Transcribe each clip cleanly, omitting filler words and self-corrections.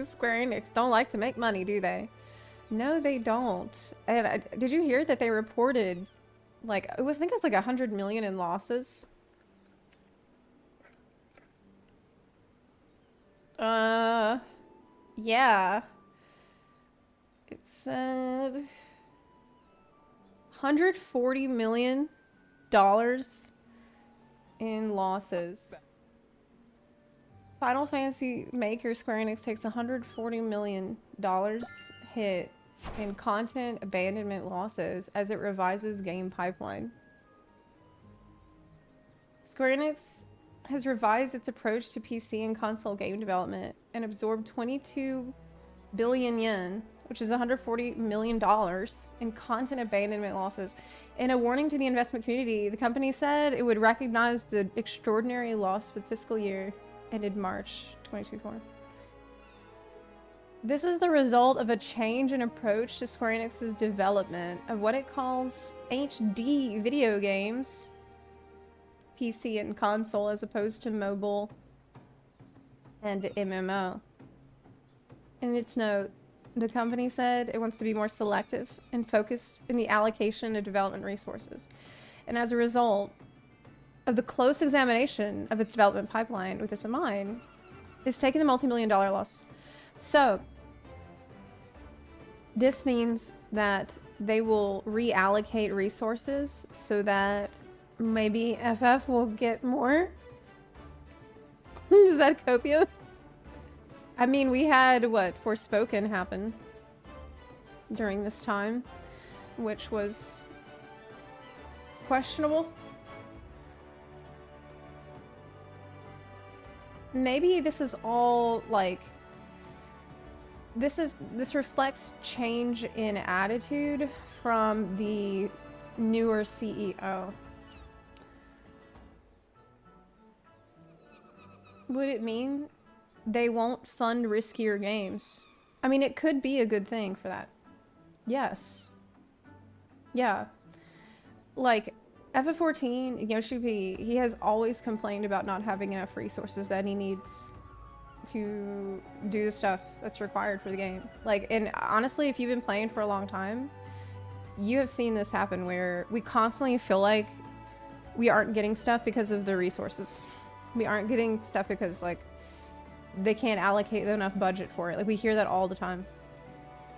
Square Enix don't like to make money, do they? No, they don't. And did you hear that they reported, like, I think it was like 100 million in losses? Yeah. It said $140 million in losses. Final Fantasy maker Square Enix takes $140 million hit in content abandonment losses as it revises game pipeline. Square Enix has revised its approach to PC and console game development and absorbed 22 billion yen, which is $140 million in content abandonment losses. In a warning to the investment community, the company said it would recognize the extraordinary loss for the fiscal year ended March 2024. This is the result of a change in approach to Square Enix's development of what it calls HD video games, PC and console, as opposed to mobile and MMO. In its note, the company said it wants to be more selective and focused in the allocation of development resources. And as a result of the close examination of its development pipeline with this in mind, is taking the multi-million-dollar loss. So, this means that they will reallocate resources so that maybe FF will get more. Is that copium? I mean, we had, what, Forspoken happen during this time, which was questionable. Maybe this is all, like, this reflects change in attitude from the newer CEO. Would it mean they won't fund riskier games? I mean, it could be a good thing for that. Yes. Yeah. Like, FF14, Yoshi, he has always complained about not having enough resources that he needs to do the stuff that's required for the game. Like, and honestly, if you've been playing for a long time, you have seen this happen where we constantly feel like we aren't getting stuff because of the resources. We aren't getting stuff because, like, they can't allocate enough budget for it. Like, we hear that all the time.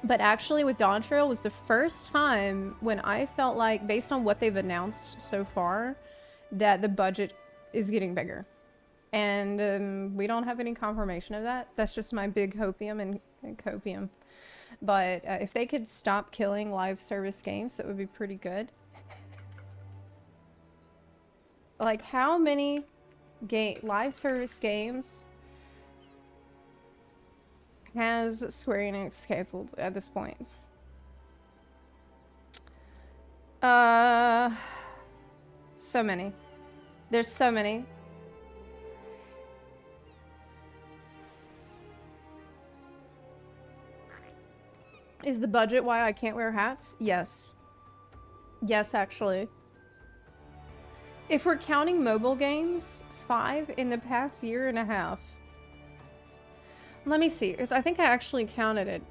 But actually, with Dawn Trail was the first time when I felt like, based on what they've announced so far, that the budget is getting bigger. And we don't have any confirmation of that. That's just my big hopium and copium. But if they could stop killing live service games, that would be pretty good. Like, how many live service games has Square Enix canceled at this point? So many. There's so many. Is the budget why I can't wear hats? Yes. Yes, actually. If we're counting mobile games, 5 in the past year and a half. Let me see, because I think I actually counted it.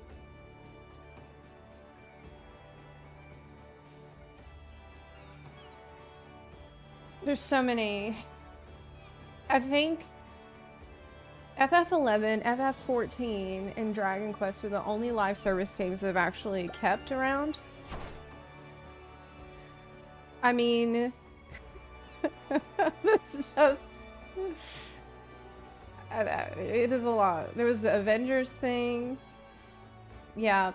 There's so many. I think FF11, FF14, and Dragon Quest are the only live service games that have actually kept around. I mean, this is just... it is a lot. There was the Avengers thing. Yeah.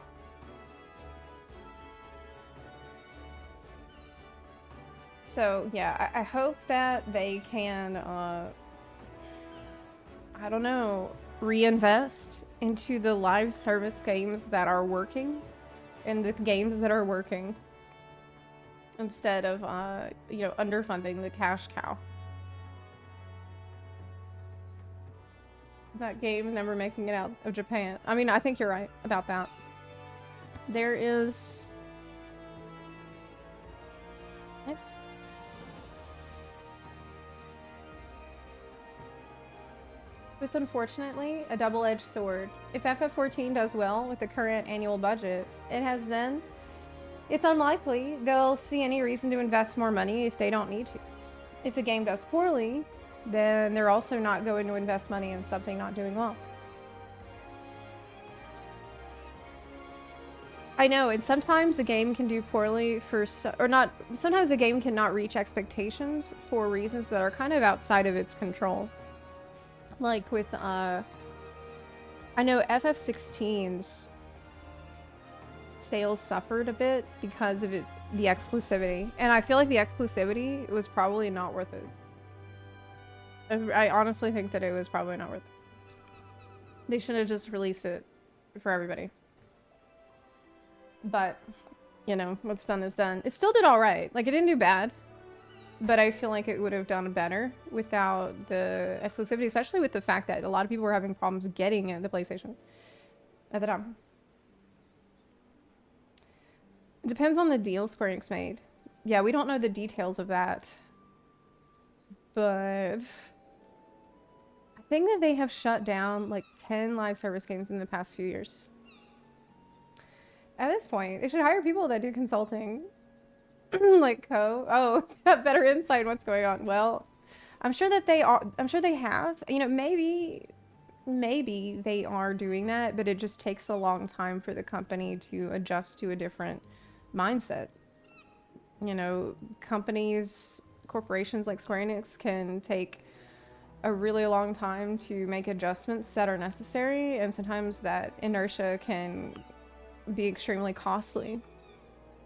So, yeah, I hope that they can, I don't know, reinvest into the live service games that are working and the games that are working instead of, you know, underfunding the cash cow. That game never making it out of Japan. I mean, I think you're right about that. There is... It's unfortunately a double-edged sword. If FF14 does well with the current annual budget it has then, it's unlikely they'll see any reason to invest more money if they don't need to. If the game does poorly, then they're also not going to invest money in something not doing well. I know, and sometimes a game can do poorly for sometimes a game cannot reach expectations for reasons that are kind of outside of its control. Like with, I know FF16's sales suffered a bit because of the exclusivity, and I feel like the exclusivity was probably not worth it. I honestly think that it was probably not worth it. They should have just released it for everybody. But, you know, what's done is done. It still did alright. Like, it didn't do bad. But I feel like it would have done better without the exclusivity, especially with the fact that a lot of people were having problems getting the PlayStation at the time. It depends on the deal Square Enix made. Yeah, we don't know the details of that. But I think that they have shut down like 10 live service games in the past few years. At this point, they should hire people that do consulting. Like to have better insight in what's going on. Well, I'm sure that I'm sure they have. You know, maybe they are doing that, but it just takes a long time for the company to adjust to a different mindset. You know, corporations like Square Enix can take a really long time to make adjustments that are necessary, and sometimes that inertia can be extremely costly.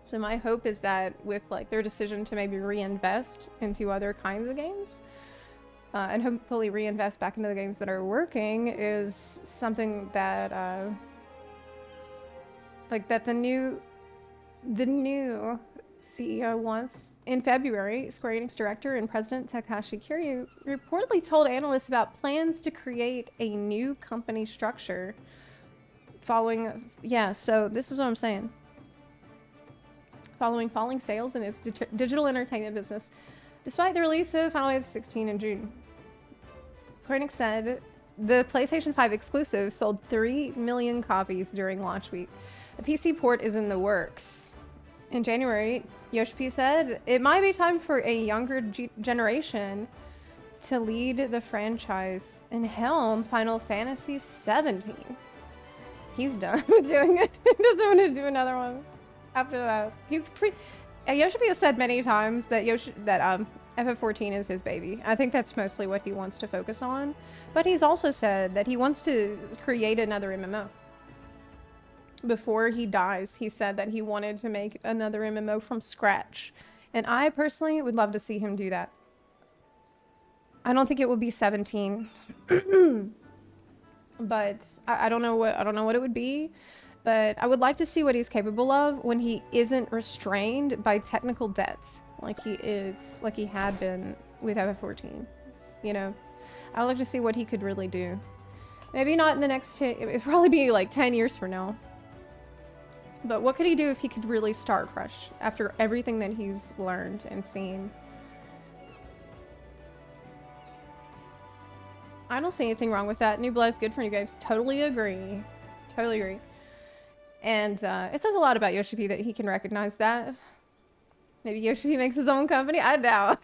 So my hope is that with like their decision to maybe reinvest into other kinds of games, and hopefully reinvest back into the games that are working, is something that like that the new CEO wants. In February, Square Enix director and president Takashi Kiryu reportedly told analysts about plans to create a new company structure following, so this is what I'm saying. Following falling sales in its digital entertainment business, despite the release of Final Fantasy 16 in June. Square Enix said the PlayStation 5 exclusive sold 3 million copies during launch week. A PC port is in the works. In January, Yoshida said it might be time for a younger generation to lead the franchise and helm Final Fantasy 17. He's done with doing it. He doesn't want to do another one after that. Yoshida has said many times that FF14 is his baby. I think that's mostly what he wants to focus on. But he's also said that he wants to create another MMO. Before he dies, he said that he wanted to make another MMO from scratch. And I personally would love to see him do that. I don't think it will be 17. But I don't know what it would be. But I would like to see what he's capable of when he isn't restrained by technical debt like he had been with FF14. You know, I would like to see what he could really do. Maybe not in the next it'd probably be like 10 years from now. But what could he do if he could really start fresh after everything that he's learned and seen? I don't see anything wrong with that. New blood is good for new games. Totally agree. Totally agree. And it says a lot about Yoshida that he can recognize that. Maybe Yoshida makes his own company? I doubt.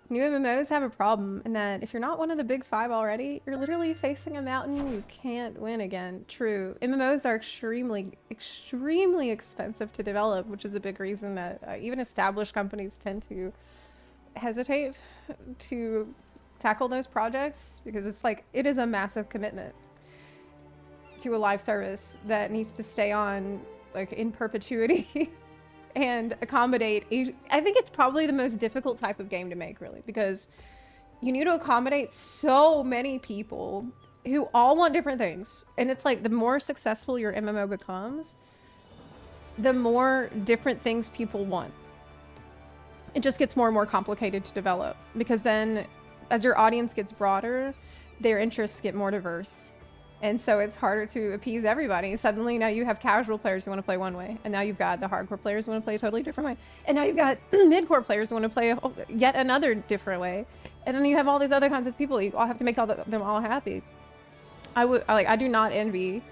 New MMOs have a problem in that if you're not one of the big 5 already, you're literally facing a mountain you can't win again. True. MMOs are extremely, extremely expensive to develop, which is a big reason that even established companies tend to hesitate to tackle those projects, because it's like, it is a massive commitment to a live service that needs to stay on like in perpetuity and accommodate I think it's probably the most difficult type of game to make, really, because you need to accommodate so many people who all want different things. And it's like the more successful your MMO becomes, the more different things people want. It just gets more and more complicated to develop, because then as your audience gets broader, their interests get more diverse. And so it's harder to appease everybody. Suddenly now you have casual players who want to play one way, and now you've got the hardcore players who want to play a totally different way, and now you've got mid-core players who want to play yet another different way, and then you have all these other kinds of people. You all have to make them all happy. I do not envy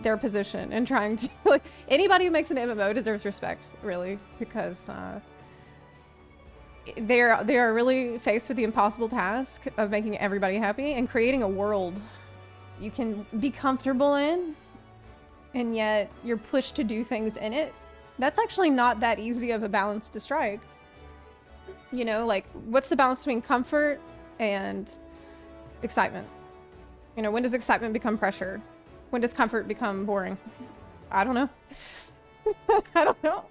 their position in trying to like, anybody who makes an MMO deserves respect, really, because they are really faced with the impossible task of making everybody happy and creating a world you can be comfortable in, and yet you're pushed to do things in it. That's actually not that easy of a balance to strike. You know, like, what's the balance between comfort and excitement? You know, when does excitement become pressure? When does comfort become boring? I don't know. I don't know.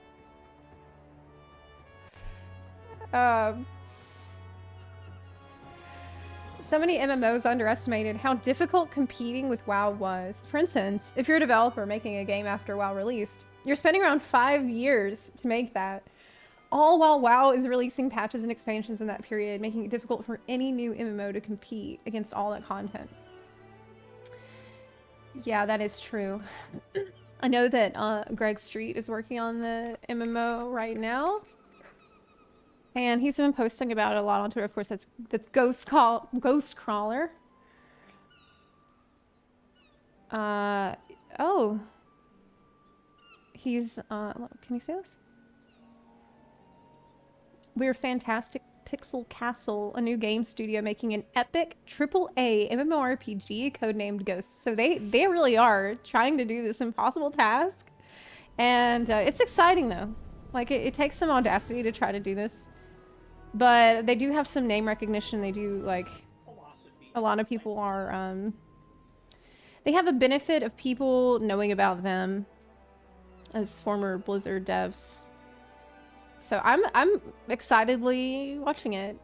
So many MMOs underestimated how difficult competing with WoW was. For instance, if you're a developer making a game after WoW released, you're spending around 5 years to make that, all while WoW is releasing patches and expansions in that period, making it difficult for any new MMO to compete against all that content. Yeah, that is true. I know that Greg Street is working on the MMO right now. And he's been posting about it a lot on Twitter. Of course, that's Ghostcrawler. Oh. He's, can you say this? We're Fantastic Pixel Castle, a new game studio making an epic AAA MMORPG codenamed Ghosts. So they really are trying to do this impossible task. And it's exciting, though. Like, it takes some audacity to try to do this. But they do have some name recognition. They do, like, a lot of people are, they have a benefit of people knowing about them as former Blizzard devs. So I'm excitedly watching it,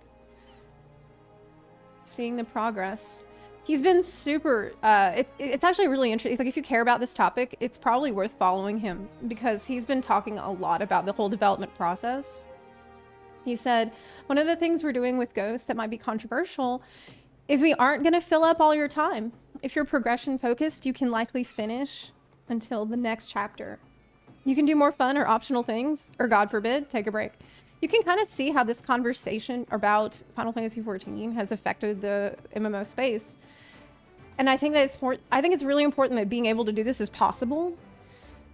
seeing the progress. He's been super, it's actually really interesting. Like, if you care about this topic, it's probably worth following him because he's been talking a lot about the whole development process. He said, one of the things we're doing with Ghost that might be controversial is we aren't going to fill up all your time. If you're progression focused, you can likely finish until the next chapter. You can do more fun or optional things, or God forbid, take a break. You can kind of see how this conversation about Final Fantasy XIV has affected the MMO space. And I think that it's really important that being able to do this is possible,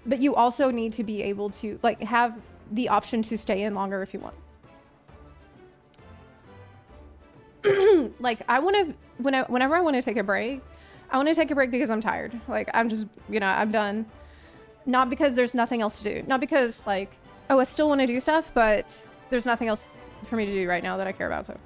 but you also need to be able to, like, have the option to stay in longer if you want. Like, I want to, whenever I want to take a break, I want to take a break because I'm tired. Like, I'm just, you know, I'm done. Not because there's nothing else to do. Not because, like, oh, I still want to do stuff, but there's nothing else for me to do right now that I care about. So,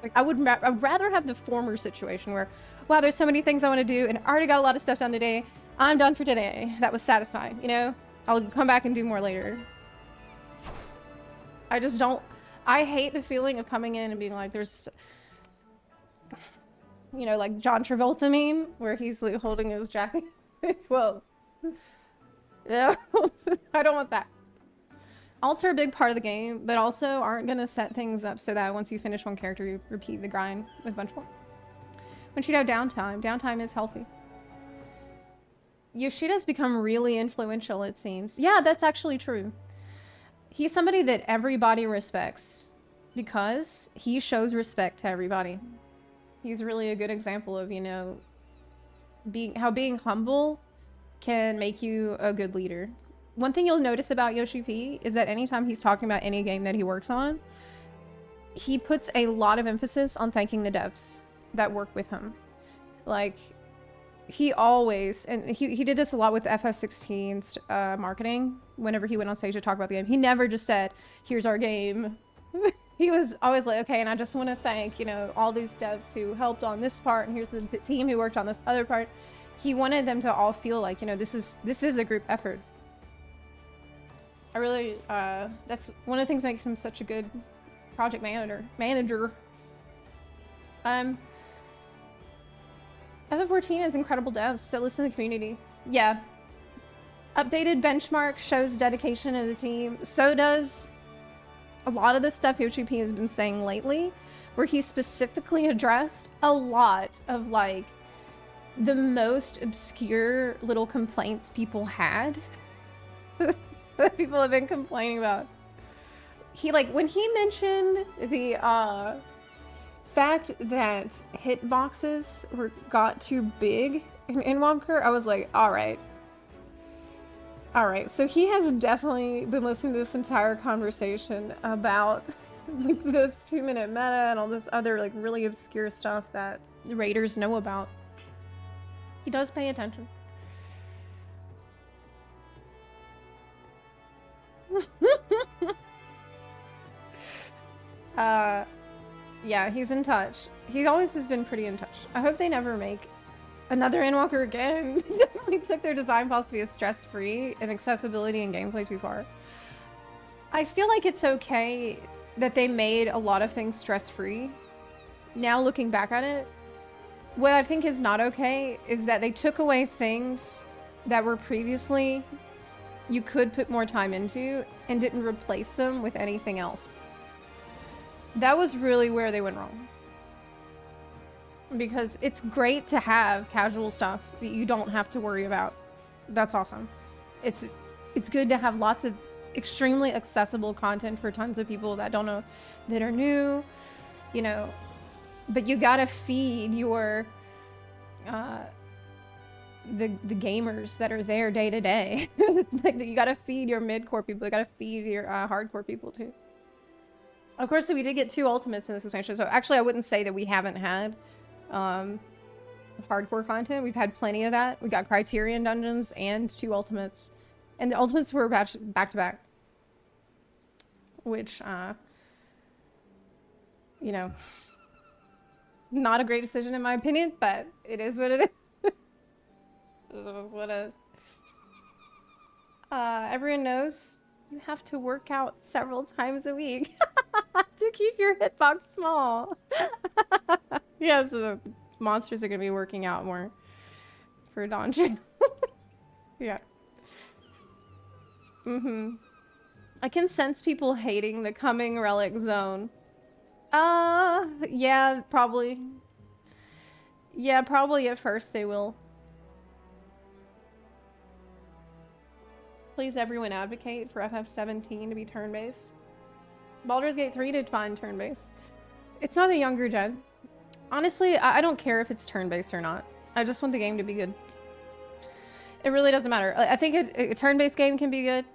like, I'd rather have the former situation where, wow, there's so many things I want to do, and I already got a lot of stuff done today. I'm done for today. That was satisfying, you know? I'll come back and do more later. I just don't... I hate the feeling of coming in and being like, there's... You know, like John Travolta meme, where he's like holding his jacket. Well... Yeah, I don't want that. Alts are a big part of the game, but also aren't going to set things up so that once you finish one character, you repeat the grind with a bunch more. Once you have downtime, downtime is healthy. Yoshida's become really influential, it seems. Yeah, that's actually true. He's somebody that everybody respects because he shows respect to everybody. He's really a good example of, you know, how being humble can make you a good leader. One thing you'll notice about Yoshi P is that anytime he's talking about any game that he works on, he puts a lot of emphasis on thanking the devs that work with him. Like, he always, and he did this a lot with FF16's marketing. Whenever he went on stage to talk about the game, he never just said, here's our game. He was always like, okay, and I just want to thank, you know, all these devs who helped on this part, and here's the team who worked on this other part. He wanted them to all feel like, you know, this is a group effort. I really, that's one of the things that makes him such a good project manager. FF14 has incredible devs that listen to the community. Yeah. Updated benchmark shows dedication of the team. So does a lot of the stuff Yoshi P has been saying lately, where he specifically addressed a lot of, like, the most obscure little complaints people had that people have been complaining about. He, like, when he mentioned the fact that hitboxes got too big in Womker, I was like, alright. Alright, so he has definitely been listening to this entire conversation about like this 2-minute meta and all this other like really obscure stuff that raiders know about. He does pay attention. Yeah, he's in touch. He always has been pretty in touch. I hope they never make another Endwalker again. They definitely took their design philosophy of stress-free and accessibility and gameplay too far. I feel like it's okay that they made a lot of things stress-free. Now looking back at it, what I think is not okay is that they took away things that were previously you could put more time into and didn't replace them with anything else. That was really where they went wrong. Because it's great to have casual stuff that you don't have to worry about. That's awesome. It's good to have lots of extremely accessible content for tons of people that don't know, that are new, you know, but you gotta feed your the gamers that are there day to day. Like, you gotta feed your mid-core people, you gotta feed your hardcore people too. Of course, we did get 2 ultimates in this expansion, so actually I wouldn't say that we haven't had hardcore content. We've had plenty of that. We got Criterion dungeons and 2 ultimates. And the ultimates were back to back. Which, you know, not a great decision in my opinion, but it is what it is. It is what it is. Everyone knows you have to work out several times a week to keep your hitbox small. Yeah, so the monsters are going to be working out more for Donju. Yeah. I can sense people hating the coming relic zone. Yeah, probably. Yeah, probably at first they will. Please everyone advocate for FF17 to be turn-based. Baldur's Gate 3 did fine turn-based. It's not a younger gen. Honestly, I don't care if it's turn-based or not. I just want the game to be good. It really doesn't matter. I think a turn-based game can be good.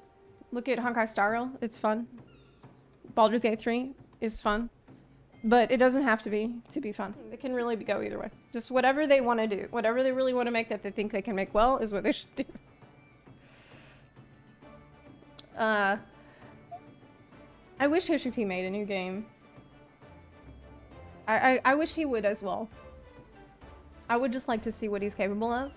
Look at Honkai Star Rail. It's fun. Baldur's Gate 3 is fun. But it doesn't have to be fun. It can really go either way. Just whatever they want to do. Whatever they really want to make that they think they can make well is what they should do. I wish Hishipi made a new game. I wish he would as well. I would just like to see what he's capable of.